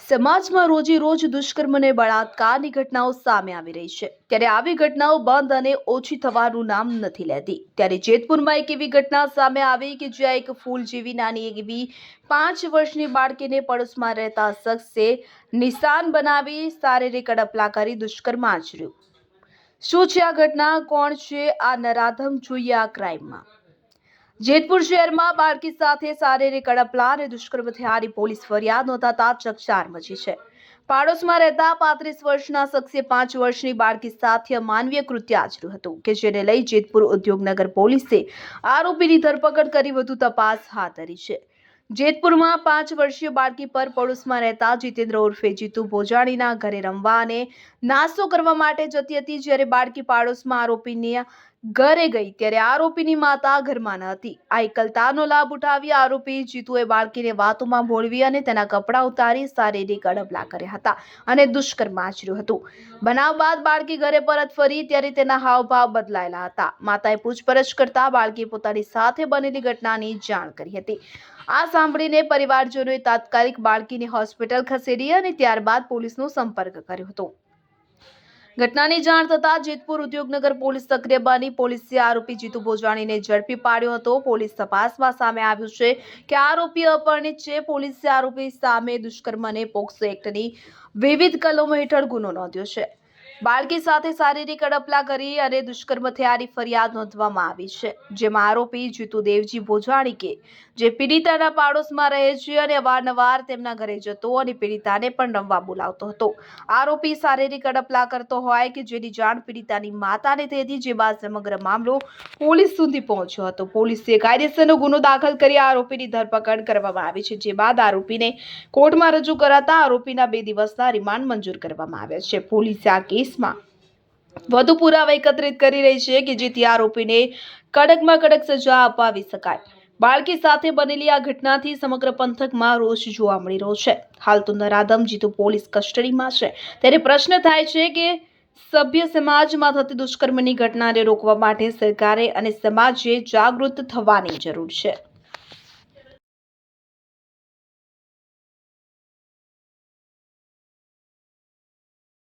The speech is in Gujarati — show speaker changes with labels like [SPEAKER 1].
[SPEAKER 1] સમાજમાં રોજે રોજ દુષ્કર્મ અને બળાત્કારની ઘટનાઓ સામે આવી રહી છે ત્યારે આવી ઘટનાઓ બંધ અને ઓછી થવાનું નામ નથી લેતી। ત્યારે જેતપુરમાં એક એવી ઘટના સામે આવી કે જ્યાં એક ફૂલ જેવી નાની એવી 5 વર્ષની બાળકીને પડોશમાં રહેતા શખ્સે નિશાન બનાવી શારીરિક અડપલા કરી દુષ્કર્મ આચર્યું। શું છે આ ઘટના, કોણ છે આ નરાધમ, જોઈએ આ ક્રાઇમમાં। જેતપુર શહેરમાં બાળકી સાથે શારીરિક અડપલા અને દુષ્કર્મ થયાની પોલીસ ફરિયાદ નોંધાતા ચકચાર મચી છે। પાડોશમાં રહેતા 35 વર્ષના શખ્સે 5 વર્ષની બાળકી સાથે અમાનવીય કૃત્ય આચર્યું હતું કે જેને લઈ જેતપુર ઉદ્યોગનગર પોલીસે આરોપીની ધરપકડ કરી વધુ તપાસ હાથ ધરી છે। જેતપુરમાં 5 વર્ષીય બાળકી પર પડોશમાં રહેતા જીતેન્દ્ર ઉર્ફે જીતુ ભોજાણીના ઘરે રમવા અને નાસ્તો કરવા માટે જતી હતી। જ્યારે બાળકી પાડોશમાં આરોપીની ઘરે ગઈ ત્યારે આરોપીની માતા ઘરમાં ન હતી। આ એકલતાનો લાભ ઉઠાવી આરોપી જીતુએ બાળકીને વાતોમાં ભોળવી અને તેના કપડાં ઉતારી શારીરિક અડપલા કર્યા હતા અને દુષ્કર્મ આચર્યું હતું। બનાવ બાદ બાળકી ઘરે પરત ફરી ત્યારે તેના હાવભાવ બદલાયેલા હતા। માતાએ પૂછપરછ કરતા બાળકીએ પોતાની સાથે બનેલી ઘટનાની જાણ કરી હતી। આ સાંભળીને પરિવારજનોએ તાત્કાલિક બાળકીને હોસ્પિટલ ખસેડી અને ત્યારબાદ પોલીસનો સંપર્ક કર્યો હતો। ઘટનાની જાણ થતાં જેતપુર ઉદ્યોગનગર પોલીસ સક્રિય બની પોલીસે આરોપી જીતુ ભોજાણીને ઝડપી પાડ્યો હતો। પોલીસ તપાસમાં સામે આવ્યું છે કે આરોપી અપરિણિત છે। પોલીસે આરોપી સામે દુષ્કર્મ અને પોક્સો એક્ટની વિવિધ કલમો હેઠળ ગુનો નોંધ્યો છે। બાળકી સાથે શારીરિક અડપલા કરી અને દુષ્કર્મ થયાની ફરિયાદ નોંધવામાં આવી છે, જેમાં આરોપી જીતુ દેવજી ભોજાણી કે જે પીડિતાના પાડોશમાં રહે છે અને અવારનવાર તેમના ઘરે જતો અને પીડિતાને પણ રમવા બોલાવતો હતો। આરોપી શારીરિક અડપલા કરતો હોય કે જેની જાણ પીડિતાની માતાને થઈ હતી, જે બાદ સમગ્ર મામલો પોલીસ સુધી પહોંચ્યો હતો। પોલીસે કાયદેસરનો ગુનો દાખલ કરી આરોપીની ધરપકડ કરવામાં આવી છે, જે બાદ આરોપીને કોર્ટમાં રજૂ કરાતા આરોપીના 2 દિવસના રિમાન્ડ મંજૂર કરવામાં આવ્યા છે। પોલીસે આ કેસમાં વધુ પુરાવા એકત્રિત કરી રહી છે કે જેથી આરોપીને કડકમાં કડક સજા અપાવી શકાય। બાળકી સાથે બનેલી આ ઘટનાથી સમગ્ર પંથકમાં રોષ જોવા મળી રહ્યો છે। હાલ તો નરાધમ જીતુ પોલીસ કસ્ટડીમાં છે, ત્યારે પ્રશ્ન થાય છે કે સભ્ય સમાજમાં થતી દુષ્કર્મની ઘટનાને રોકવા માટે સરકારે અને સમાજે જાગૃત થવાની જરૂર છે।